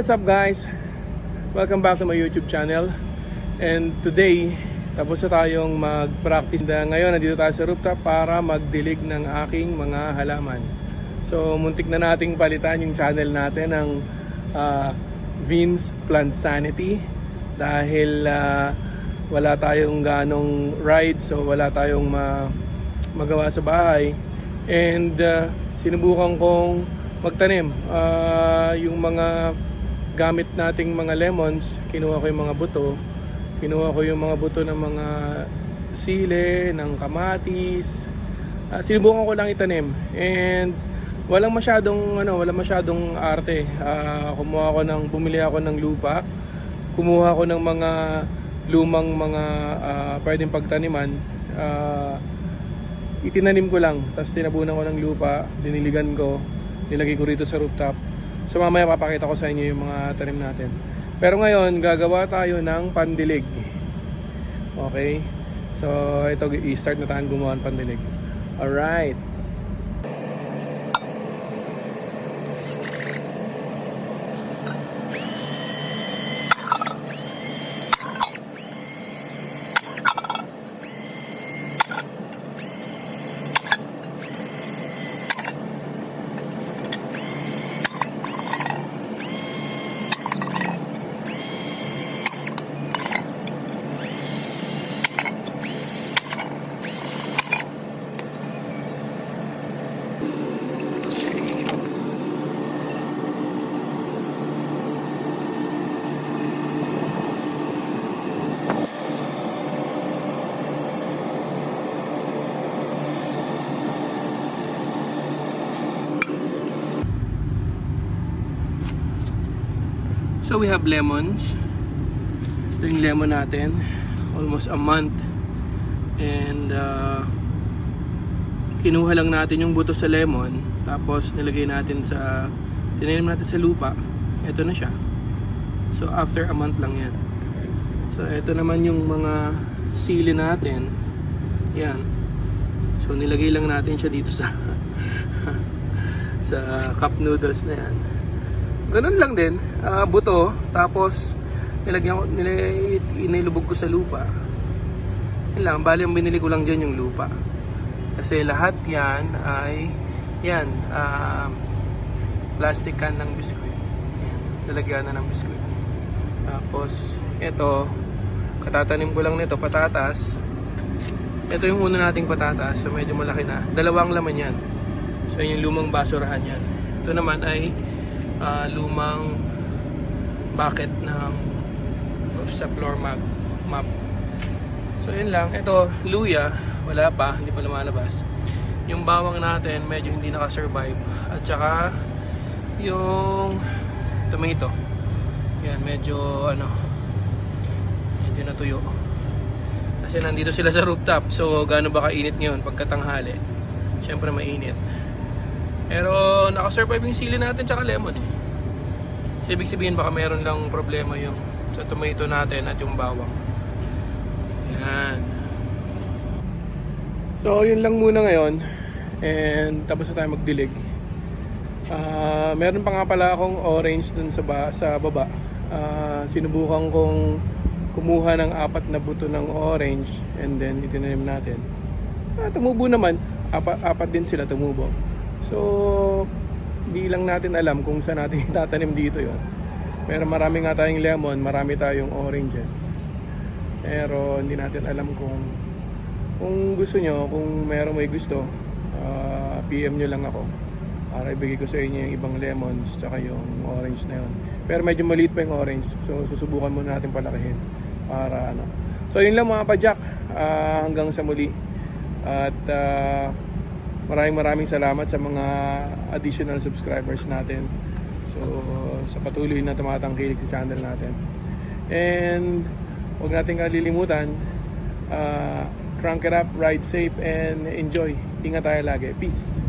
what's up guys? Welcome back to my YouTube channel. And today, tapos na tayong mag-practice. Ngayon, nandito tayo sa rooftop para magdilig ng aking mga halaman. So, muntik na nating palitan yung channel natin ng Vince Plant Sanity. Dahil wala tayong ganong ride, so wala tayong magawa sa bahay. And sinubukan kong magtanim. Yung mga gamit nating mga lemons, kinuha ko yung mga buto. Kinuha ko yung mga buto ng mga sile, ng kamatis. Sinubukan ko lang itanim. And walang masyadong arte. Bumili ako ng lupa. Kumuha ko ng mga lumang mga pwedeng pagtaniman. Itinanim ko lang, tapos tinabunan ko ng lupa, diniligan ko, nilagay ko rito sa rooftop. So mamaya papakita ko sa inyo yung mga tanim natin. Pero ngayon, gagawa tayo ng pandilig. Okay? So ito, i-start na tayong gumawa ng pandilig. Alright. So we have lemons. Ito yung lemon natin. Almost a month. And kinuha lang natin yung buto sa lemon. Tapos tinanim natin sa lupa. Ito na siya. So after a month lang yan. So ito naman yung mga sili natin. Yan. So nilagay lang natin siya dito sa sa cup noodles na yan. Ganun lang din, buto, tapos inilubog ko sa lupa. Yun lang, bali ang binili ko lang dyan yung lupa. Kasi lahat yan ay plastic can ng biskuit. Lalagyan na ng biskuit. Tapos ito, katatanim ko lang nito, patatas. Ito yung una nating patatas, so medyo malaki na. Dalawang laman yan. So yung lumang basurahan yan. Ito naman ay lumang bucket sa floor map. So yun lang. Ito, luya, wala pa, hindi pa lumalabas. Yung bawang natin medyo hindi nakasurvive. At saka yung tomato, yan, medyo natuyo. Kasi nandito sila sa rooftop. So gaano ba kainit ngayon pagkatanghali? Syempre mainit. Pero nakasurvive yung sili natin tsaka lemon eh. Ibig sabihin baka mayroon lang problema yung sa tomato natin at yung bawang. Yan. So yun lang muna ngayon. And tapos na tayo magdilig. Meron pa nga pala akong orange dun sa baba. Sinubukan kong kumuha ng 4 na buto ng orange. And then itinanim natin. Tumubo naman. 4 din sila tumubo. So, di lang natin alam kung saan natin itatanim dito yon. Pero marami nga tayong lemon, marami tayong oranges. Pero hindi natin alam kung gusto nyo, kung may gusto, PM nyo lang ako para ibigay ko sa inyo yung ibang lemons tsaka yung orange na yon. Pero medyo maliit pa yung orange, so susubukan muna natin palakihin para So yun lang mga pa-jack, hanggang sa muli. At maraming salamat sa mga additional subscribers natin. So sa patuloy na tumatangkilik sa channel natin. And huwag natin kalilimutan, crank it up, ride safe, and enjoy. Ingat tayo lagi. Peace.